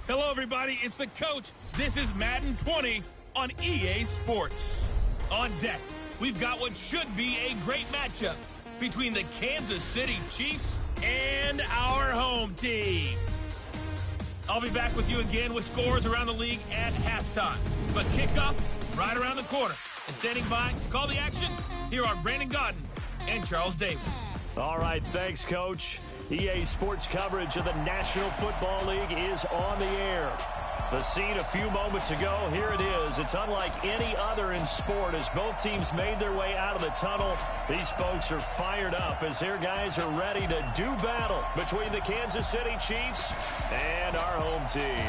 Hello, everybody. It's the coach. This is Madden 20 on EA Sports. On deck, we've got what should be a great matchup between the Kansas City Chiefs and our home team. I'll be back with you again with scores around the league at halftime. But kickoff right around the corner. And standing by to call the action, here are Brandon Godden and Charles Davis. All right, thanks, Coach. EA Sports coverage of the National Football League is on the air. The scene a few moments ago, here it is. It's unlike any other in sport as both teams made their way out of the tunnel. These folks are fired up as their guys are ready to do battle between the Kansas City Chiefs and our home team.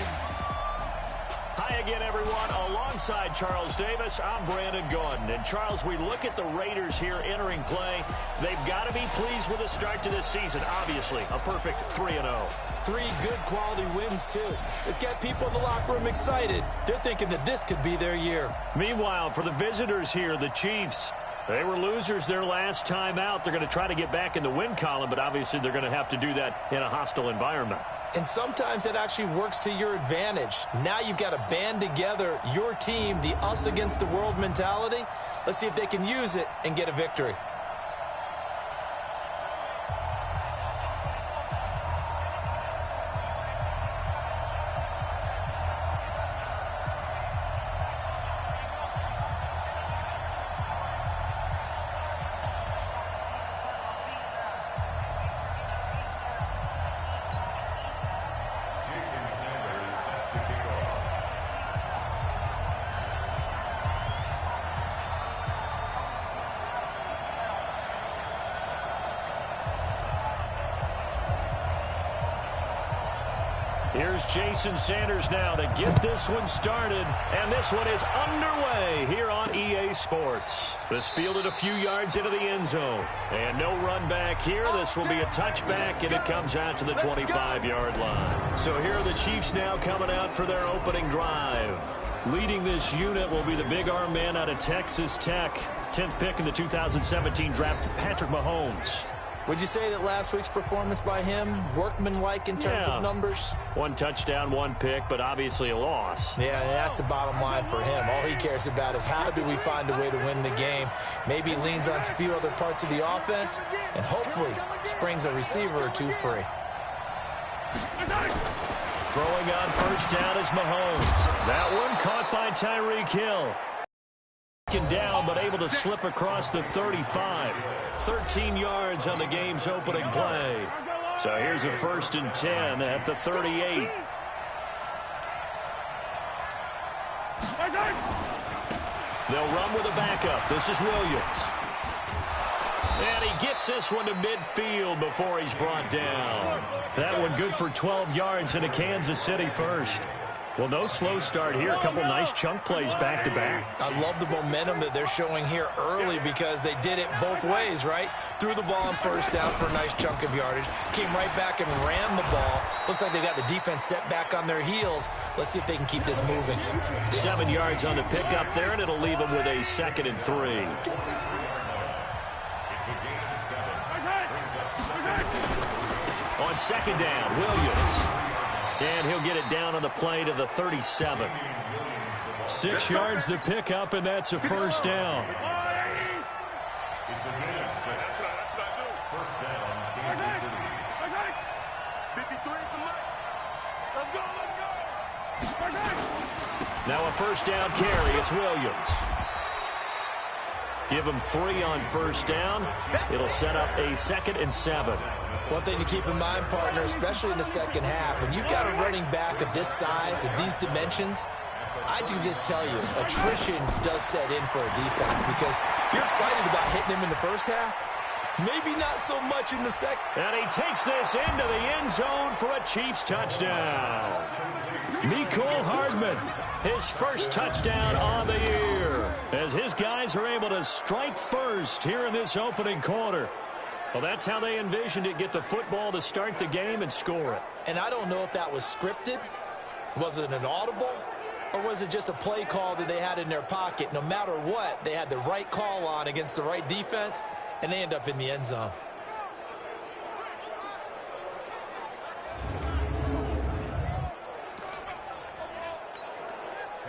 Hi again, everyone. Alongside Charles Davis, I'm Brandon Godden. And, Charles, we look at the Raiders here entering play. They've got to be pleased with the start to this season. Obviously, a perfect 3-0. 3 good quality wins, too. It's got people in the locker room excited. They're thinking that this could be their year. Meanwhile, for the visitors here, the Chiefs, they were losers their last time out. They're going to try to get back in the win column, but obviously they're going to have to do that in a hostile environment. And sometimes it actually works to your advantage. Now you've got to band together your team, the us against the world mentality. Let's see if they can use it and get a victory. Here's Jason Sanders now to get this one started, and this one is underway here on EA Sports. This fielded a few yards into the end zone, and no run back here. This will be a touchback, and it comes out to the 25-yard line. So here are the Chiefs now coming out for their opening drive. Leading this unit will be the big arm man out of Texas Tech. 10th pick in the 2017 draft, Patrick Mahomes. Would you say that last week's performance by him, workmanlike in terms of numbers? 1 touchdown, 1 pick, but obviously a loss. Yeah, and that's the bottom line for him. All he cares about is how do we find a way to win the game. Maybe he leans on a few other parts of the offense and hopefully springs a receiver or two free. Throwing on first down is Mahomes. That one caught by Tyreek Hill. Down, but able to slip across the 35. 13 yards on the game's opening play. So here's a 1st and 10 at the 38. They'll run with a backup. This is Williams. And he gets this one to midfield before he's brought down. That one good for 12 yards in a Kansas City first. Well, no slow start here. A couple nice chunk plays back-to-back. I love the momentum that they're showing here early because they did it both ways, right? Threw the ball on first down for a nice chunk of yardage. Came right back and ran the ball. Looks like they got the defense set back on their heels. Let's see if they can keep this moving. 7 yards on the pickup there, and it'll leave them with a 2nd and 3. On 2nd down, Williams. And he'll get it down on the play to the 37. 6 yards the pickup, and that's a first down. Now a first down carry. It's Williams. Give him 3 on first down. It'll set up a 2nd and 7. One thing to keep in mind, partner, especially in the second half, when you've got a running back of this size, of these dimensions, I can just tell you, attrition does set in for a defense because you're excited about hitting him in the first half. Maybe not so much in the second. And he takes this into the end zone for a Chiefs touchdown. Mecole Hardman, his first touchdown on the year, as his guys are able to strike first here in this opening quarter. Well, that's how they envisioned it, get the football to start the game and score it. And I don't know if that was scripted. Was it an audible? Or was it just a play call that they had in their pocket? No matter what, they had the right call on against the right defense, and they end up in the end zone.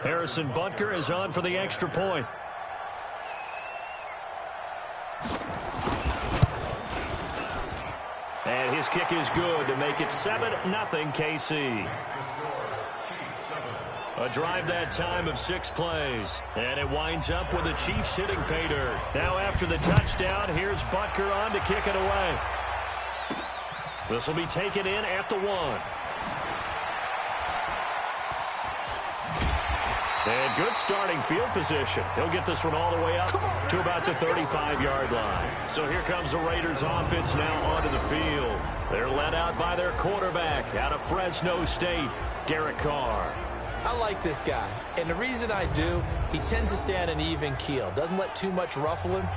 Harrison Butker is on for the extra point. And his kick is good to make it 7-0 KC. A drive that time of 6 plays. And it winds up with the Chiefs hitting pay dirt. Now after the touchdown, here's Butker on to kick it away. This will be taken in at the 1. And good starting field position. He'll get this one all the way up to about the 35-yard line. So here comes the Raiders offense now onto the field. They're led out by their quarterback out of Fresno State, Derek Carr. I like this guy, and the reason I do, he tends to stand an even keel. Doesn't let too much ruffle him.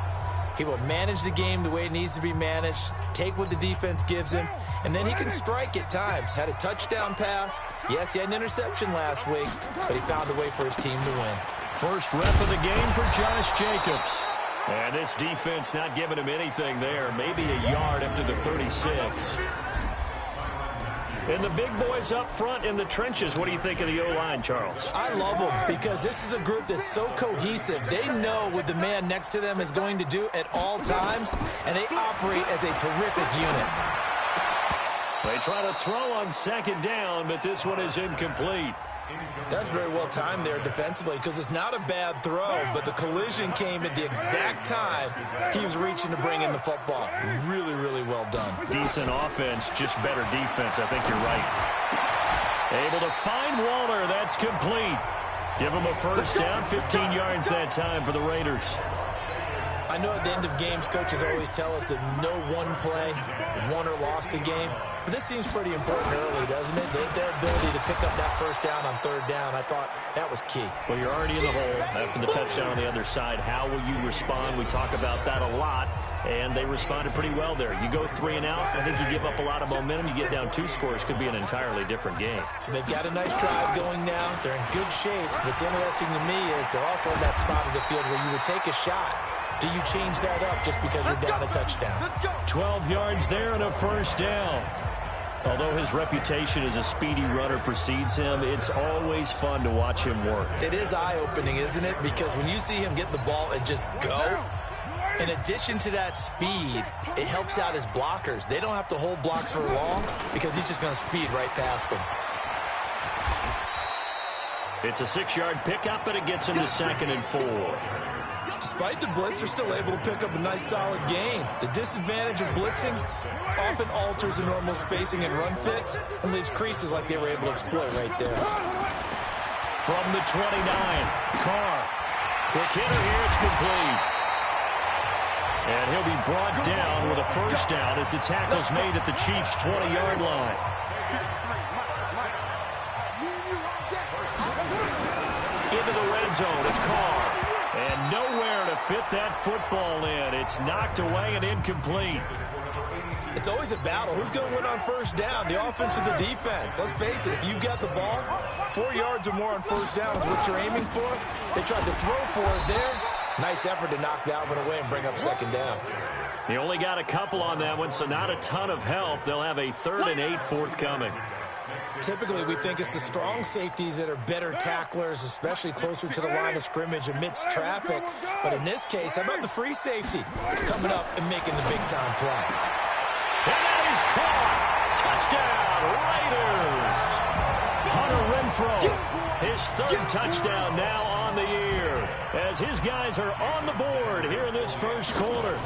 He will manage the game the way it needs to be managed, take what the defense gives him, and then he can strike at times. Had a touchdown pass. Yes, he had an interception last week, but he found a way for his team to win. First rep of the game for Josh Jacobs. And this defense not giving him anything there. Maybe a yard up to the 36. And the big boys up front in the trenches. What do you think of the O-line, Charles? I love them because this is a group that's so cohesive. They know what the man next to them is going to do at all times, and they operate as a terrific unit. They try to throw on second down, but this one is incomplete. That's very well timed there defensively because it's not a bad throw, but the collision came at the exact time he was reaching to bring in the football. Really, really well done. Decent offense, just better defense. I think you're right. Able to find Waller. That's complete. Give him a first down, 15 yards that time for the Raiders. I know at the end of games, coaches always tell us that no one play won or lost a game. But this seems pretty important early, doesn't it? Their ability to pick up that first down on third down, I thought that was key. Well, you're already in the hole after the touchdown on the other side. How will you respond? We talk about that a lot, and they responded pretty well there. You go 3 and out, I think you give up a lot of momentum. You get down 2 scores, could be an entirely different game. So they've got a nice drive going now. They're in good shape. What's interesting to me is they're also in that spot of the field where you would take a shot. Do you change that up just because you're down a touchdown? 12 yards there and a first down. Although his reputation as a speedy runner precedes him, it's always fun to watch him work. It is eye-opening, isn't it? Because when you see him get the ball and just go, in addition to that speed, it helps out his blockers. They don't have to hold blocks for long because he's just going to speed right past them. It's a 6-yard pickup, and it gets him to 2nd and 4. Despite the blitz, they're still able to pick up a nice, solid gain. The disadvantage of blitzing often alters the normal spacing and run fits and leaves creases like they were able to exploit right there. From the 29, Carr. Quick hitter here, it's complete. And he'll be brought down with a first down as the tackle's made at the Chiefs' 20-yard line. Into the red zone, it's Carr. And nowhere to fit that football in. It's knocked away and incomplete. It's always a battle. Who's going to win on first down, the offense or the defense? Let's face it, if you've got the ball, 4 yards or more on first down is what you're aiming for. They tried to throw for it there. Nice effort to knock that one away and bring up second down. They only got a couple on that one, so not a ton of help. They'll have a 3rd and 8 forthcoming. Typically, we think it's the strong safeties that are better tacklers, especially closer to the line of scrimmage amidst traffic. But in this case, how about the free safety coming up and making the big-time play? And that is caught. Touchdown, Raiders. Hunter Renfrow, his 3rd touchdown now on the year as his guys are on the board here in this first quarter.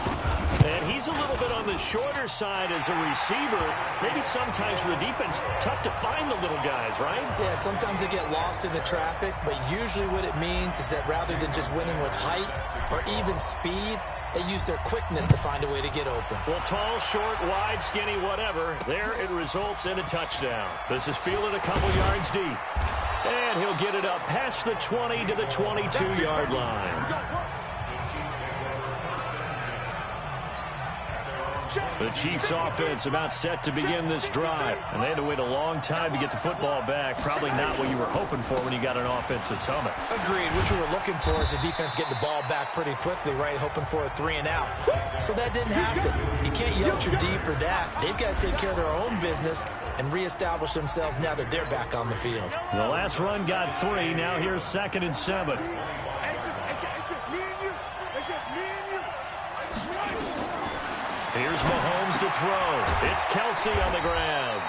And he's a little bit on the shorter side as a receiver. Maybe sometimes for the defense, tough to find the little guys, right? Yeah, sometimes they get lost in the traffic, but usually what it means is that rather than just winning with height or even speed, they use their quickness to find a way to get open. Well, tall, short, wide, skinny, whatever, there it results in a touchdown. This is fielded a couple yards deep. And he'll get it up past the 20 to the 22-yard line. The Chiefs offense about set to begin this drive. And they had to wait a long time to get the football back. Probably not what you were hoping for when you got an offense that's humming. Agreed. What you were looking for is the defense getting the ball back pretty quickly, right? Hoping for a 3 and out. So that didn't happen. You can't yell at your D for that. They've got to take care of their own business and reestablish themselves now that they're back on the field. The last run got 3. Now here's 2nd and 7. It's just me and you. It's just me and you. Here's Mahomes to throw. It's Kelsey on the ground.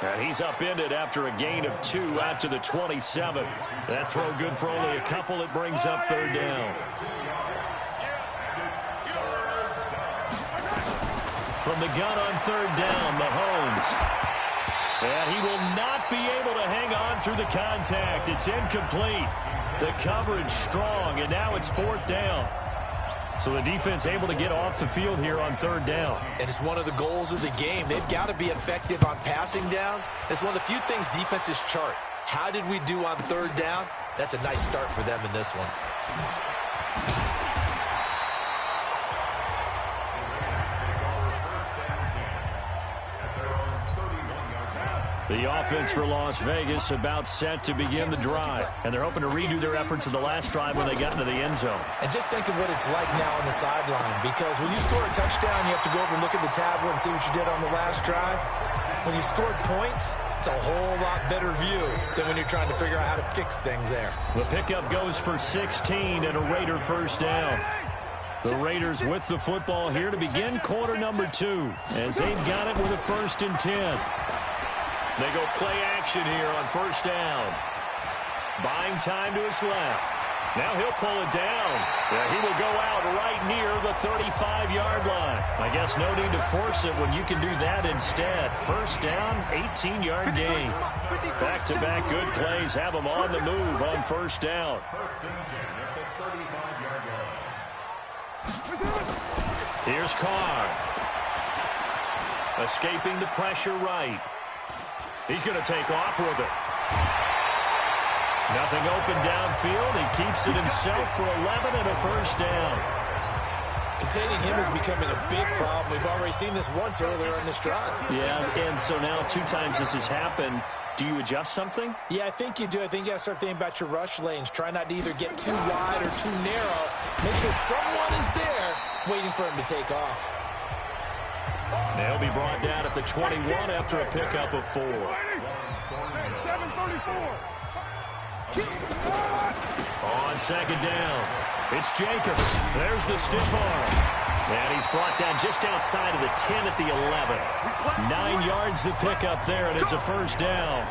And he's upended after a gain of 2 out to the 27. That throw good for only a couple. It brings up 3rd down. From the gun on 3rd down, Mahomes. And he will not be able to hang on through the contact. It's incomplete. The coverage strong, and now it's 4th down. So the defense able to get off the field here on 3rd down. And it's one of the goals of the game. They've got to be effective on passing downs. It's one of the few things defenses chart. How did we do on 3rd down? That's a nice start for them in this one. The offense for Las Vegas about set to begin the drive. And they're hoping to redo their efforts in the last drive when they got into the end zone. And just think of what it's like now on the sideline, because when you score a touchdown, you have to go over and look at the tablet and see what you did on the last drive. When you scored points, it's a whole lot better view than when you're trying to figure out how to fix things there. The pickup goes for 16 and a Raider 1st down. The Raiders with the football here to begin quarter number 2 as they've got it with a 1st and 10. They go play action here on 1st down. Buying time to his left. Now he'll pull it down. Yeah, he will go out right near the 35-yard line. I guess no need to force it when you can do that instead. 1st down, 18-yard gain. Back-to-back good plays have them on the move on 1st down. Here's Carr. Escaping the pressure right. He's going to take off with it. Nothing open downfield. He keeps it himself for 11 and a 1st down. Containing him is becoming a big problem. We've already seen this once earlier in this drive. Yeah, and so now 2 times this has happened. Do you adjust something? Yeah, I think you do. I think you got to start thinking about your rush lanes. Try not to either get too wide or too narrow. Make sure someone is there waiting for him to take off. They'll be brought down at the 21 after a pickup of 4. 734. On 2nd down, it's Jacobs. There's the stiff arm. And he's brought down just outside of the 10 at the 11. 9 yards to pick up there, and it's a 1st down.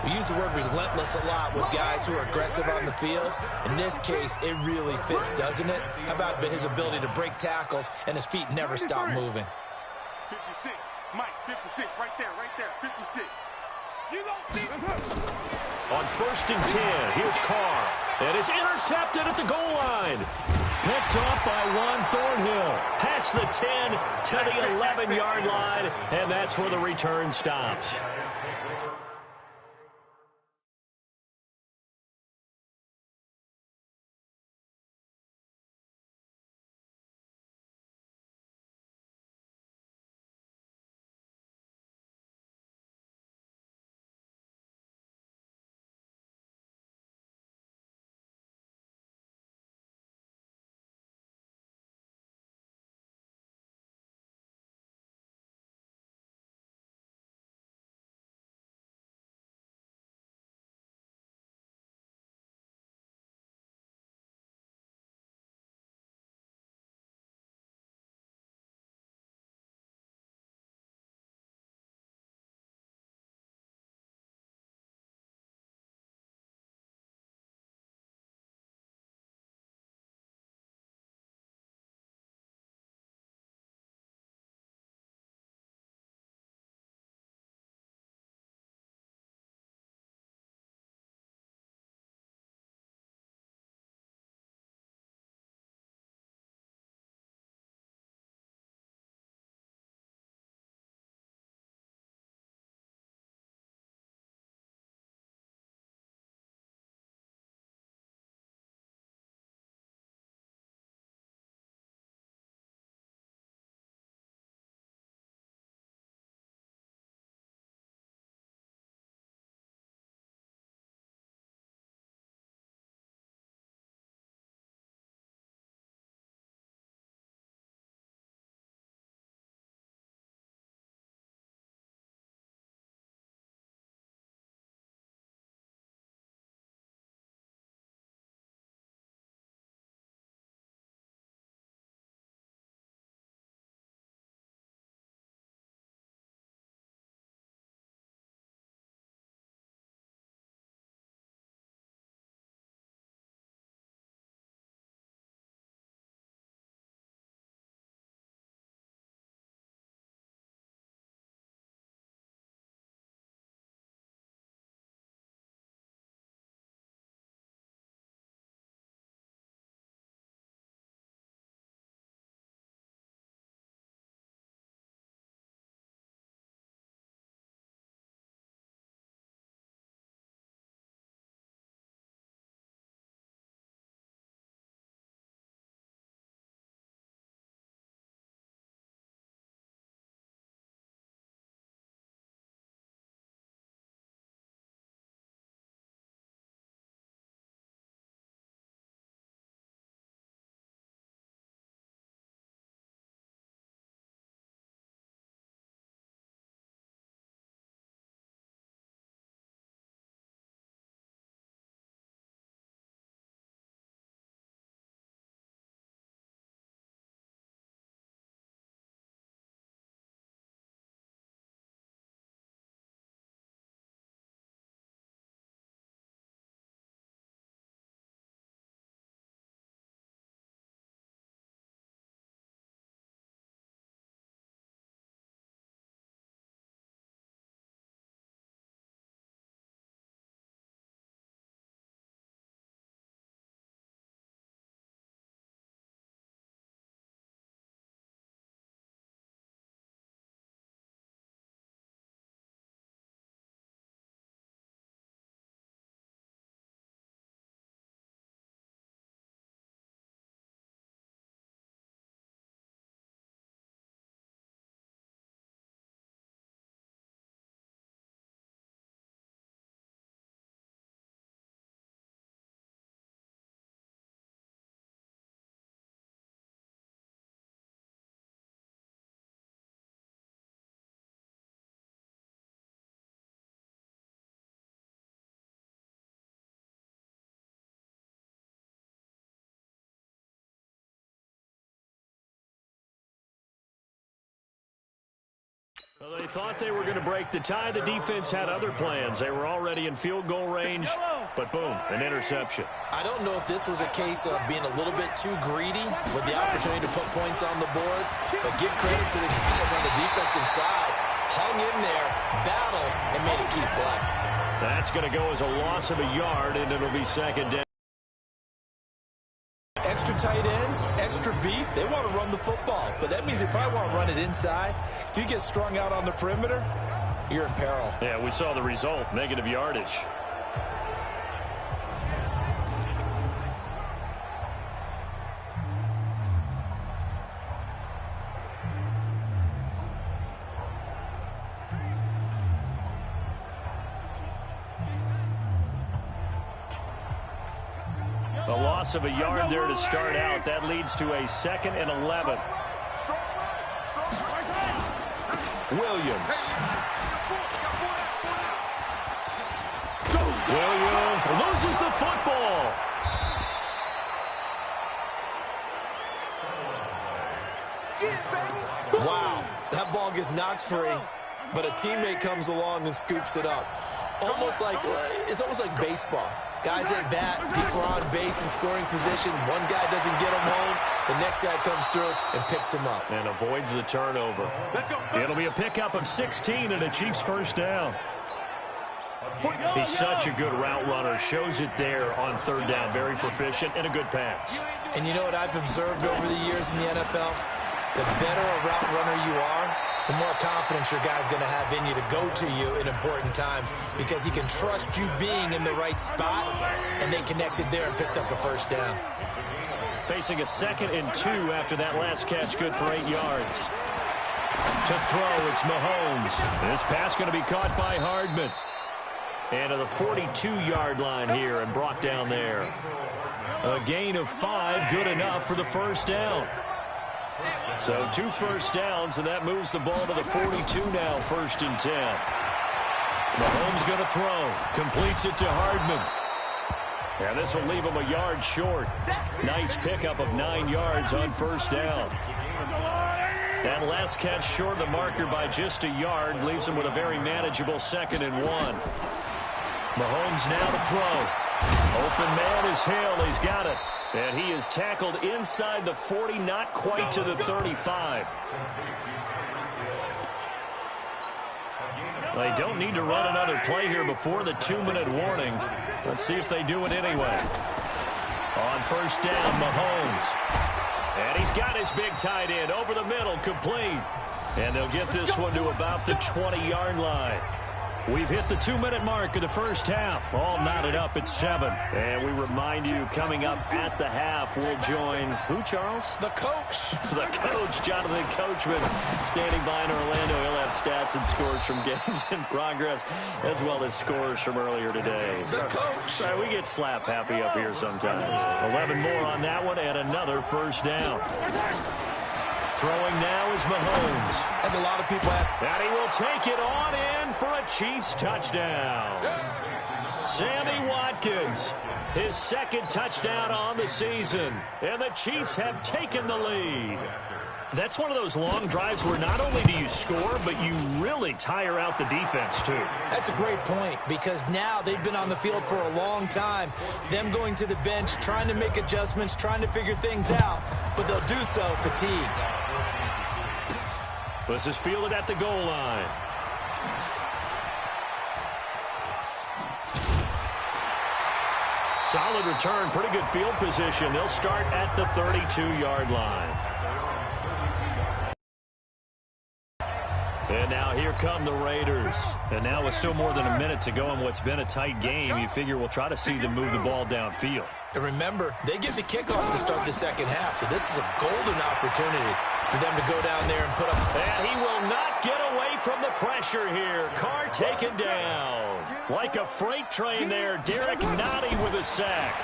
We use the word relentless a lot with guys who are aggressive on the field. In this case, it really fits, doesn't it? How about his ability to break tackles and his feet never stop moving? 56. Mike, 56. Right there, 56. You don't see On 1st and 10, here's Carr. And it's intercepted at the goal line. Picked off by Juan Thornhill. Past the 10 to the 11-yard line, and that's where the return stops. Well, they thought they were going to break the tie. The defense had other plans. They were already in field goal range, but boom, an interception. I don't know if this was a case of being a little bit too greedy with the opportunity to put points on the board, but give credit to the guys on the defensive side. Hung in there, battled, and made a key play. That's going to go as a loss of a yard, and it'll be second down. Extra tight ends, extra beef, they want to run the football, but that means they probably want to run it inside. If you get strung out on the perimeter, you're in peril. Yeah, we saw the result, negative yardage. A loss of a yard there to start out. That leads to a 2nd and 11. Williams. Williams loses the football. Wow, that ball gets knocked free, but a teammate comes along and scoops it up. It's almost like baseball. Guys at bat, people are on base in scoring position. One guy doesn't get him home. The next guy comes through and picks him up. And avoids the turnover. It'll be a pickup of 16 and a Chiefs first down. He's such a good route runner. Shows it there on third down. Very proficient and a good pass. And you know what I've observed over the years in the NFL? The better a route runner you are, the more confidence your guy's going to have in you to go to you in important times because he can trust you being in the right spot, and they connected there and picked up a first down. Facing a 2nd and 2 after that last catch, good for 8 yards. To throw, it's Mahomes. This pass going to be caught by Hardman. And to the 42-yard line here and brought down there. A gain of 5, good enough for the first down. So 2 first downs, and that moves the ball to the 42 now, 1st and 10. Mahomes going to throw. Completes it to Hardman. And this will leave him a yard short. Nice pickup of 9 yards on first down. That last catch short of the marker by just a yard leaves him with a very manageable 2nd and 1. Mahomes now to throw. Open man is Hill. He's got it. And he is tackled inside the 40, not quite to the 35. They don't need to run another play here before the 2-minute warning. Let's see if they do it anyway. On first down, Mahomes. And he's got his big tight end over the middle, complete. And they'll get this one to about the 20-yard line. We've hit the 2-minute mark of the first half. All knotted up at 7. And we remind you, coming up at the half, we'll join who, Charles? The coach. The coach, Jonathan Coachman, standing by in Orlando. He'll have stats and scores from games in progress, as well as scores from earlier today. The coach. Sorry, we get slap happy up here sometimes. 11 more on that one and another first down. Throwing now is Mahomes. And a lot of people ask. And he will take it on in for a Chiefs touchdown. Sammy Watkins, his 2nd touchdown on the season. And the Chiefs have taken the lead. That's one of those long drives where not only do you score, but you really tire out the defense, too. That's a great point, because now they've been on the field for a long time. Them going to the bench, trying to make adjustments, trying to figure things out, but they'll do so fatigued. This is fielded at the goal line. Solid return, pretty good field position. They'll start at the 32-yard line. And now here come the Raiders. And now with still more than a minute to go in what's been a tight game, you figure we'll try to see them move the ball downfield. And remember, they get the kickoff to start the second half, so this is a golden opportunity for them to go down there and put up. And he will not get away from the pressure here. Carr taken down. Like a freight train there, Derek Nottie with a sack.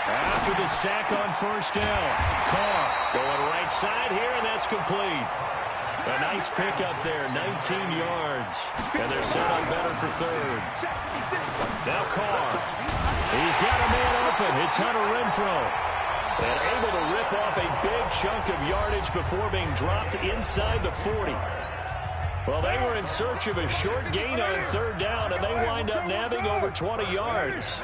After the sack on first down, Carr going right side here, and that's complete. A nice pickup there, 19 yards. And they're set up better for third. Now Carr. He's got a man open. It's Hunter Renfrow. And able to rip off a big chunk of yardage before being dropped inside the 40. Well, they were in search of a short gain on third down, and they wind up nabbing over 20 yards.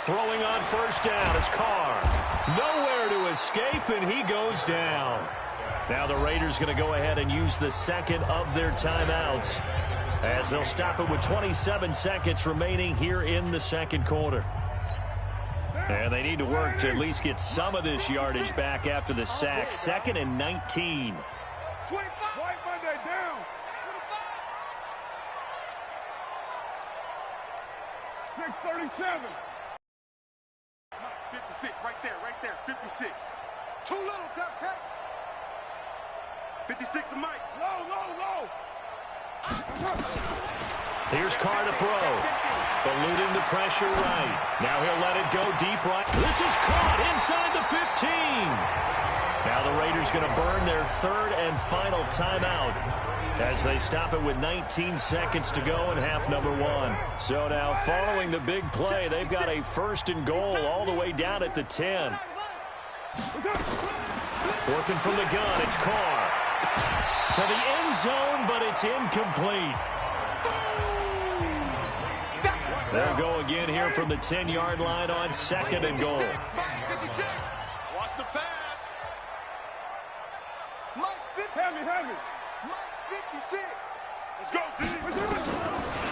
Throwing on first down is Carr. Nowhere to escape, and he goes down. Now the Raiders going to go ahead and use the second of their timeouts, as they'll stop it with 27 seconds remaining here in the second quarter. And they need to work to at least get some of this yardage back after the sack. 2nd and 19. 6:37. 56, right there, 56. Too little, Cupcake. 56 to Mike. Low. Here's Carr to throw. Eluding the pressure right. Now he'll let it go deep right. This is caught inside the 15. Now the Raiders going to burn their third and final timeout as they stop it with 19 seconds to go in half number 1. So now following the big play, they've got a 1st and goal all the way down at the 10. Working from the gun, it's Carr. To the end zone, but it's incomplete. They'll go again here from the 10-yard line on 2nd and goal. Watch the pass. Heavy. Mike's 56. Let's go, D.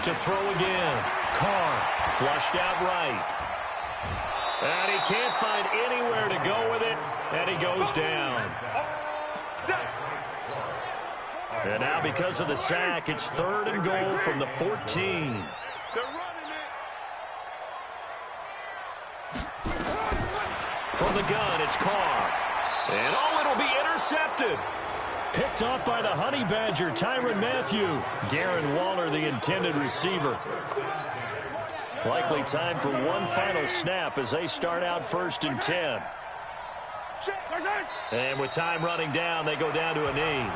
To throw again. Carr flushed out right. And he can't find anywhere to go with it, and he goes down. And now because of the sack, it's 3rd and goal from the 14. From the gun, it's Carr. And it'll be intercepted. Picked off by the Honey Badger, Tyrann Mathieu. Darren Waller, the intended receiver. Likely time for one final snap as they start out 1st and 10. And with time running down, they go down to a knee.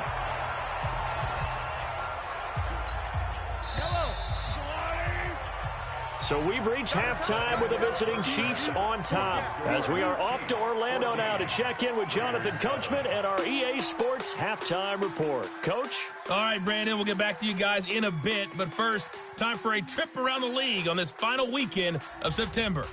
So we've reached halftime with the visiting Chiefs on top, as we are off to Orlando now to check in with Jonathan Coachman and our EA Sports Halftime Report. Coach? All right, Brandon, we'll get back to you guys in a bit, but first, time for a trip around the league on this final weekend of September.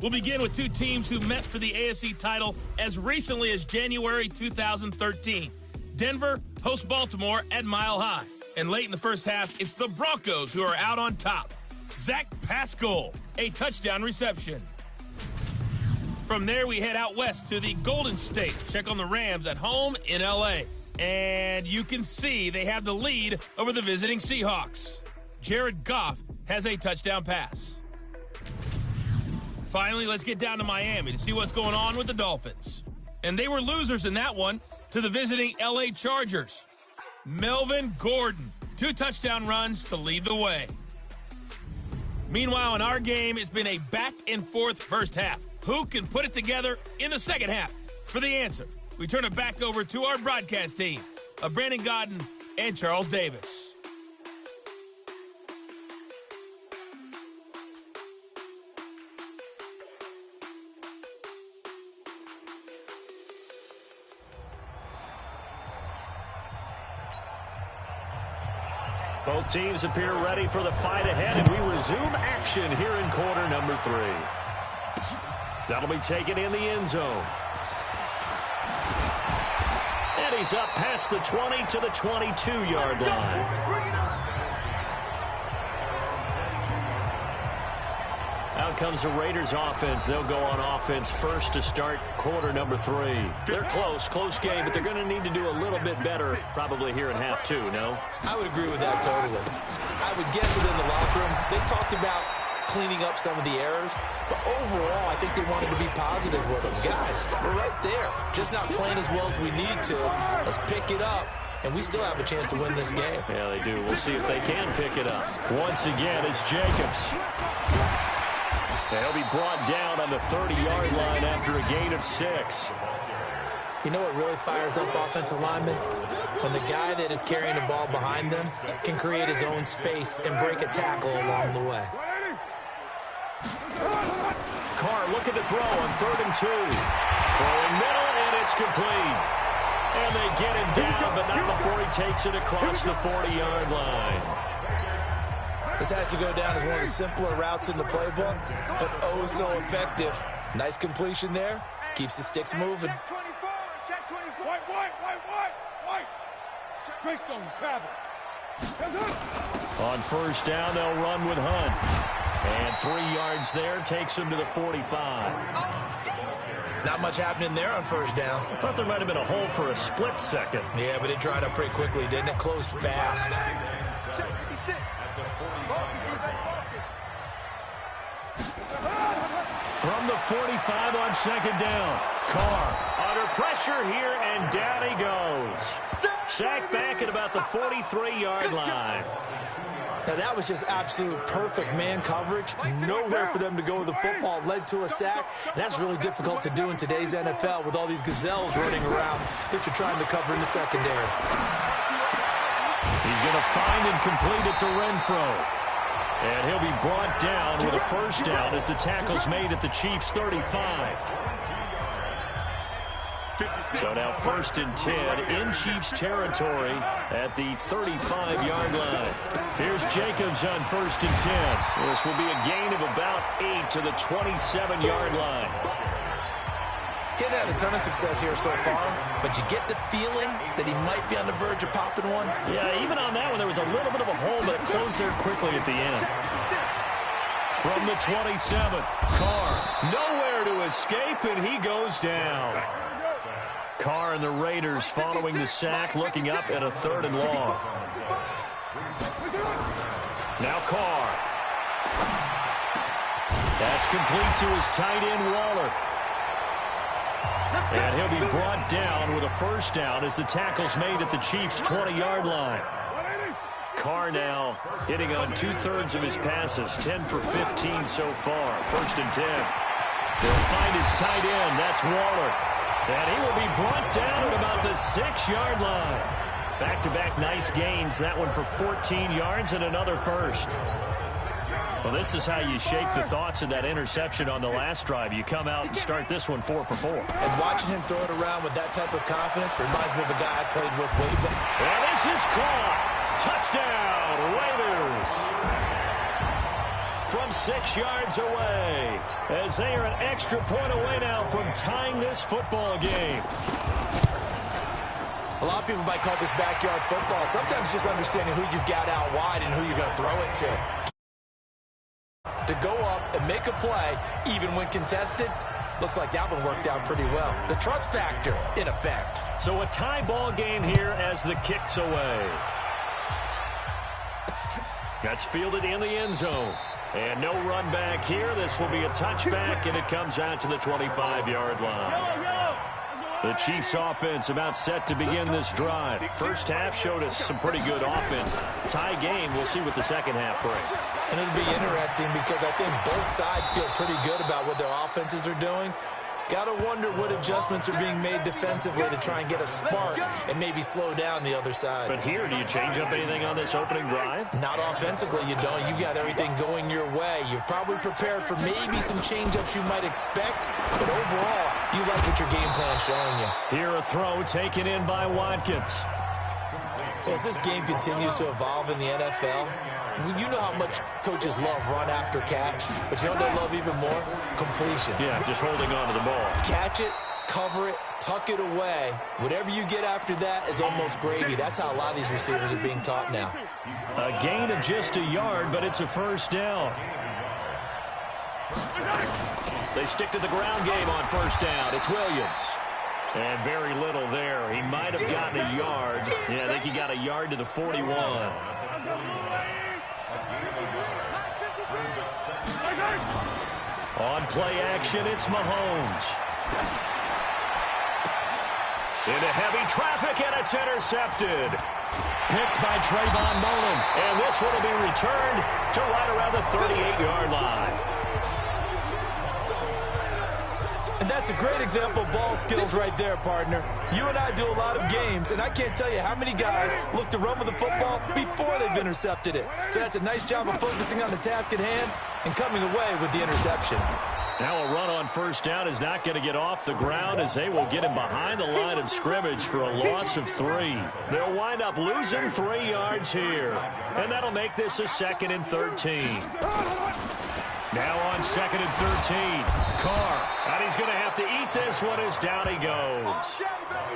We'll begin with 2 teams who met for the AFC title as recently as January 2013. Denver hosts Baltimore at Mile High. And late in the first half, it's the Broncos who are out on top. Zach Pascal, a touchdown reception. From there, we head out west to the Golden State. Check on the Rams at home in L.A. And you can see they have the lead over the visiting Seahawks. Jared Goff has a touchdown pass. Finally, let's get down to Miami to see what's going on with the Dolphins. And they were losers in that one to the visiting L.A. Chargers. Melvin Gordon, 2 touchdown runs to lead the way. Meanwhile, in our game, it's been a back-and-forth first half. Who can put it together in the second half? For the answer, we turn it back over to our broadcast team of Brandon Godden and Charles Davis. Both teams appear ready for the fight ahead, and we resume action here in quarter number 3. That'll be taken in the end zone. And he's up past the 20 to the 22-yard line. Out comes the Raiders offense. They'll go on offense first to start quarter number 3. They're close game, but they're going to need to do a little bit better probably here in half 2, no? I would agree with that totally. I would guess that in the locker room, they talked about cleaning up some of the errors, but overall, I think they wanted to be positive with them. Guys, we're right there, just not playing as well as we need to. Let's pick it up, and we still have a chance to win this game. Yeah, they do. We'll see if they can pick it up. Once again, it's Jacobs. And he'll be brought down on the 30-yard line after a gain of 6. You know what really fires up offensive linemen? When the guy that is carrying the ball behind them can create his own space and break a tackle along the way. Carr looking to throw on 3rd and 2. Throwing middle, and it's complete. And they get him down, but not before he takes it across the 40-yard line. This has to go down as one of the simpler routes in the playbook, but oh so effective. Nice completion there. Keeps the sticks moving. On 1st down, they'll run with Hunt. And 3 yards there takes him to the 45. Not much happening there on 1st down. I thought there might have been a hole for a split second. Yeah, but it dried up pretty quickly, didn't it? Closed fast. From the 45 on 2nd down. Carr under pressure here, and down he goes. Sacked back at about the 43-yard line. Now, that was just absolute perfect man coverage. Nowhere for them to go with the football. Led to a sack. And that's really difficult to do in today's NFL with all these gazelles running around that you're trying to cover in the secondary. He's going to find and complete it to Renfro. And he'll be brought down with a 1st down as the tackle's made at the Chiefs' 35. So now 1st and 10 in Chiefs territory at the 35-yard line. Here's Jacobs on 1st and 10. This will be a gain of about 8 to the 27-yard line. He's had a ton of success here so far, but you get the feeling that he might be on the verge of popping one. Yeah, even on that one, there was a little bit of a hole, but it closed there quickly at the end. From the 27, Carr nowhere to escape, and he goes down. Carr and the Raiders following the sack, looking up at a 3rd and long. Now Carr. That's complete to his tight end, Waller. And he'll be brought down with a 1st down as the tackle's made at the Chiefs' 20-yard line. Carr now hitting on 2/3 of his passes, 10 for 15 so far. 1st and 10. They'll find his tight end. That's Waller. And he will be brought down at about the 6-yard line. Back-to-back nice gains. That one for 14 yards and another 1st. Well, this is how you shake the thoughts of that interception on the last drive. You come out and start this one 4 for 4. And watching him throw it around with that type of confidence reminds me of a guy I played with way back. And this is caught. Touchdown, Raiders. From 6 yards away, as they are an extra point away now from tying this football game. A lot of people might call this backyard football. Sometimes just understanding who you've got out wide and who you're going to throw it to. To go up and make a play, even when contested, looks like that one worked out pretty well. The trust factor, in effect. So a tie ball game here as the kick's away. That's fielded in the end zone. And no run back here. This will be a touchback, and it comes out to the 25-yard line. The Chiefs offense about set to begin this drive. First half showed us some pretty good offense. Tie game, we'll see what the second half brings. And it'll be interesting because I think both sides feel pretty good about what their offenses are doing. Got to wonder what adjustments are being made defensively to try and get a spark and maybe slow down the other side. But here, do you change up anything on this opening drive? Not offensively, you don't. You got everything going your way. You've probably prepared for maybe some change-ups you might expect, but overall, you like what your game plan's showing you. Here a throw taken in by Watkins. Well, as this game continues to evolve in the NFL, you know how much coaches love run after catch, but you know what they love even more? Completion. Yeah, just holding on to the ball. Catch it, cover it, tuck it away. Whatever you get after that is almost gravy. That's how a lot of these receivers are being taught now. A gain of just a yard, but it's a first down. They stick to the ground game on first down. It's Williams. And very little there. He might have gotten a yard. Yeah, I think he got a yard to the 41. On play action, it's Mahomes. Into heavy traffic, and it's intercepted. Picked by Trayvon Mullen. And this one will be returned to right around the 38-yard line. And that's a great example of ball skills right there, partner. You and I do a lot of games, and I can't tell you how many guys look to run with the football before they've intercepted it. So that's a nice job of focusing on the task at hand and coming away with the interception. Now a run on first down is not going to get off the ground as they will get him behind the line of scrimmage for a loss of 3. They'll wind up losing 3 yards here. And that'll make this a 2nd and 13. Now on 2nd and 13, Carr. And he's going to have to eat this one as down he goes.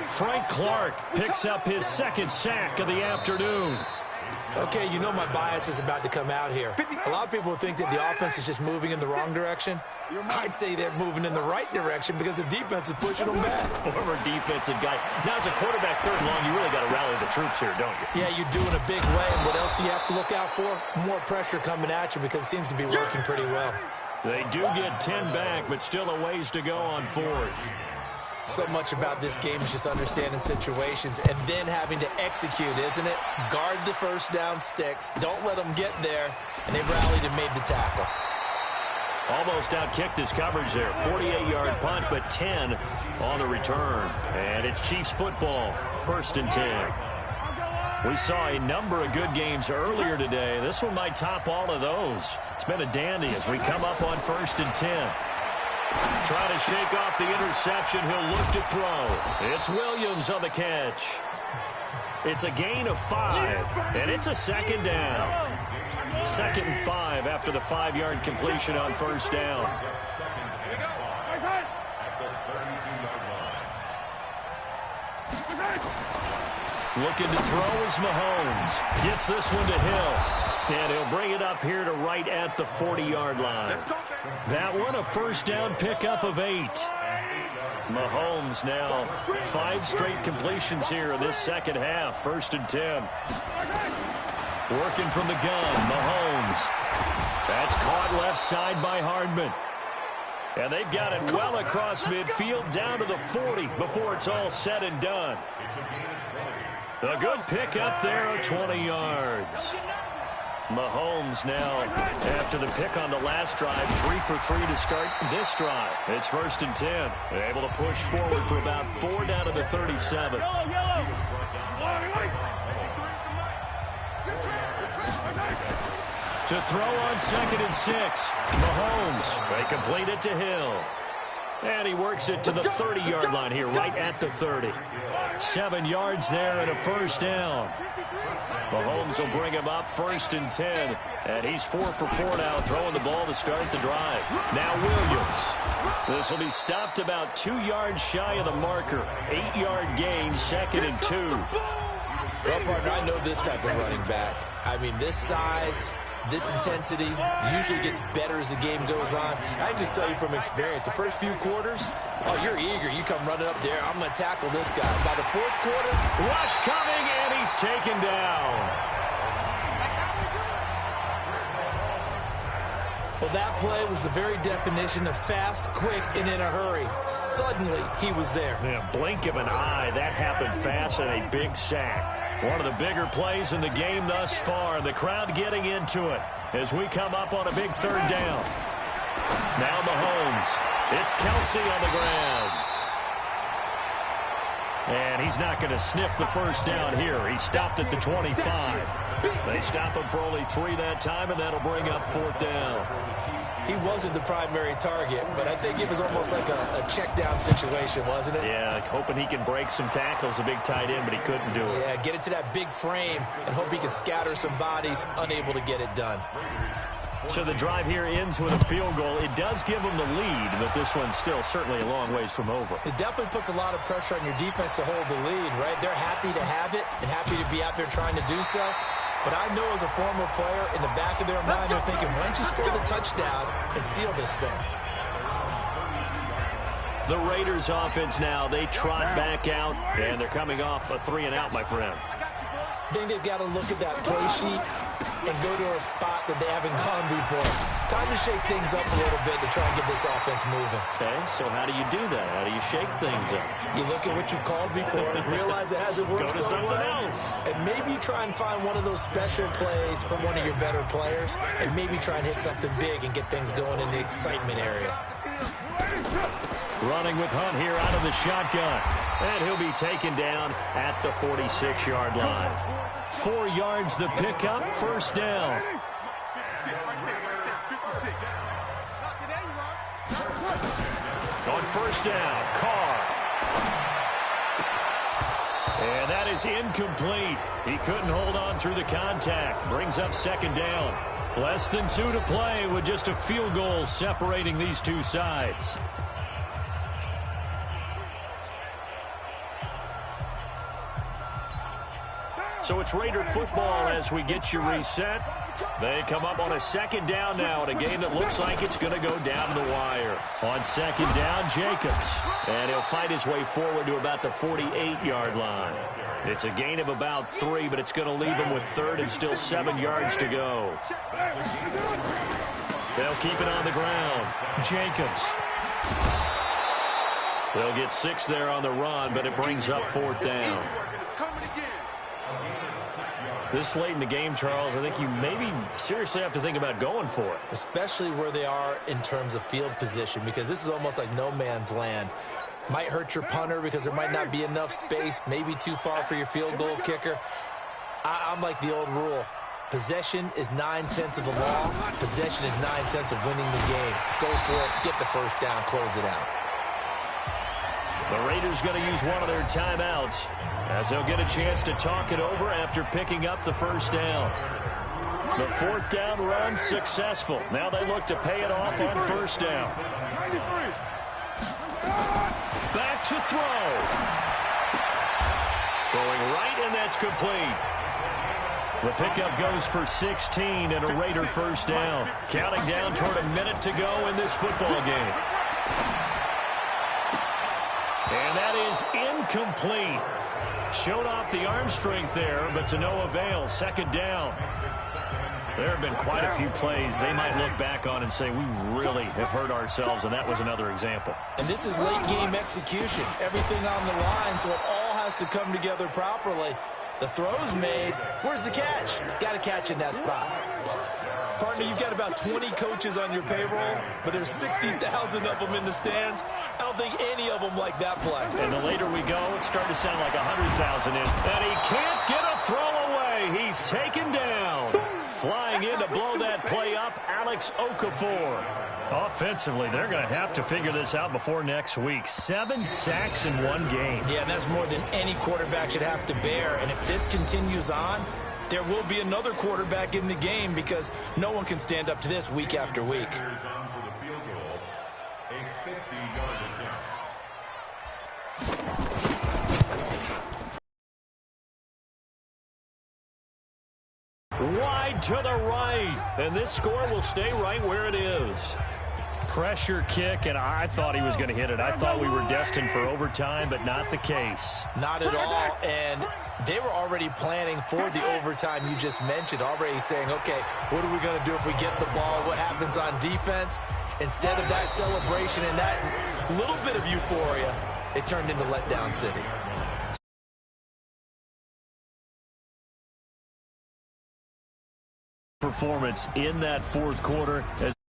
Frank Clark picks up his 2nd sack of the afternoon. Okay, you know my bias is about to come out here. A lot of people think that the offense is just moving in the wrong direction. I'd say they're moving in the right direction because the defense is pushing them back. Former defensive guy. Now, as a quarterback 3rd and long, you really got to rally the troops here, don't you? Yeah, you do in a big way. And what else do you have to look out for? More pressure coming at you because it seems to be working pretty well. They do get 10 back, but still a ways to go on 4th. So much about this game is just understanding situations and then having to execute, isn't it? Guard the first down sticks. Don't let them get there. And they rallied and made the tackle. Almost outkicked his coverage there. 48-yard punt, but 10 on the return. And it's Chiefs football, 1st and 10. We saw a number of good games earlier today. This one might top all of those. It's been a dandy as we come up on 1st and 10. Trying to shake off the interception. He'll look to throw. It's Williams on the catch. It's a gain of 5, and it's a 2nd down. 2nd and 5 after the 5-yard completion on first down. Looking to throw is Mahomes. Gets this one to Hill. And he'll bring it up here to right at the 40-yard line. That one a first down pickup of 8. Mahomes now 5 straight completions here in this second half. 1st and 10. Working from the gun, Mahomes. That's caught left side by Hardman. And they've got it well across midfield down to the 40 before it's all said and done. A good pickup there of 20 yards. Mahomes now, after the pick on the last drive, 3 for 3 to start this drive. It's 1st and 10. They're able to push forward for about 4 down to the 37. To throw on 2nd and 6. Mahomes, they complete it to Hill. And he works it to the 30-yard line here, right at the 30. 7 yards there and a first down. Mahomes will bring him up 1st and 10. And he's 4 for 4 now, throwing the ball to start the drive. Now Williams. This will be stopped about 2 yards shy of the marker. 8-yard gain, 2nd and 2. Well, partner, I know this type of running back. I mean, this size, this intensity usually gets better as the game goes on. I can just tell you from experience, the first few quarters, oh, you're eager. You come running up there, I'm going to tackle this guy. By the 4th quarter, rush coming, and he's taken down. Well, that play was the very definition of fast, quick, and in a hurry. Suddenly, he was there. Yeah, blink of an eye. That happened fast and a big sack. One of the bigger plays in the game thus far. The crowd getting into it as we come up on a big 3rd down. Now Mahomes. It's Kelsey on the ground. And he's not going to sniff the first down here. He stopped at the 25. They stop him for only 3 that time, and that'll bring up 4th down. He wasn't the primary target, but I think it was almost like a check down situation, wasn't it? Yeah, hoping he can break some tackles, a big tight end, but he couldn't do it. Yeah, get it to that big frame and hope he can scatter some bodies, unable to get it done. So the drive here ends with a field goal. It does give them the lead, but this one's still certainly a long ways from over. It definitely puts a lot of pressure on your defense to hold the lead, right? They're happy to have it and happy to be out there trying to do so. But I know as a former player, in the back of their mind, they're thinking, why don't you score the touchdown and seal this thing? The Raiders offense now, they trot back out, and they're coming off a 3-and-out, my friend. I think they've got to look at that play sheet and go to a spot that they haven't gone before. Time to shake things up a little bit to try and get this offense moving. Okay, so how do you do that? How do you shake things up? You look at what you called before, realize it hasn't worked so well, and maybe try and find one of those special plays from one of your better players, and maybe try and hit something big and get things going in the excitement area. Running with Hunt here out of the shotgun. And he'll be taken down at the 46-yard line. 4 yards the pickup, first down. first down. Carr. And that is incomplete. He couldn't hold on through the contact. Brings up second down. Less than 2 to play with just a field goal separating these two sides. So it's Raider football as we get you reset. They come up on a second down now in a game that looks like it's going to go down to the wire. On second down, Jacobs. And he'll fight his way forward to about the 48-yard line. It's a gain of about 3, but it's going to leave him with third and still 7 yards to go. They'll keep it on the ground. Jacobs. They'll get 6 there on the run, but it brings up fourth down. This late in the game, Charles, I think you maybe seriously have to think about going for it. Especially where they are in terms of field position, because this is almost like no man's land. Might hurt your punter because there might not be enough space, maybe too far for your field goal kicker. I'm like the old rule. Possession is 9/10 of the law. Possession is 9/10 of winning the game. Go for it, get the first down, close it out. The Raiders going to use one of their timeouts as they'll get a chance to talk it over after picking up the first down. The fourth down run successful. Now they look to pay it off on first down. Back to throw. Throwing right, and that's complete. The pickup goes for 16 and a Raider first down. Counting down toward a minute to go in this football game. And that is incomplete. Showed off the arm strength there, but to no avail. Second down. There have been quite a few plays they might look back on and say, we really have hurt ourselves, and that was another example. And this is late game execution. Everything on the line, so it all has to come together properly. The throw's made. Where's the catch? Got to catch in that spot. Partner, you've got about 20 coaches on your payroll, but there's 60,000 of them in the stands. I don't think any of them like that play. And the later we go, it's starting to sound like 100,000 in. And he can't get a throw away. He's taken down. Flying in to blow that play up, Alex Okafor. Offensively, they're going to have to figure this out before next week. 7 sacks in one game. Yeah, and that's more than any quarterback should have to bear. And if this continues on, there will be another quarterback in the game because no one can stand up to this week after week. Wide to the right, and this score will stay right where it is. Pressure kick, and I thought he was going to hit it. I thought we were destined for overtime, but not the case. Not at all, and they were already planning for the overtime you just mentioned, already saying, okay, what are we going to do if we get the ball? What happens on defense? Instead of that celebration and that little bit of euphoria, it turned into letdown city. Performance in that fourth quarter as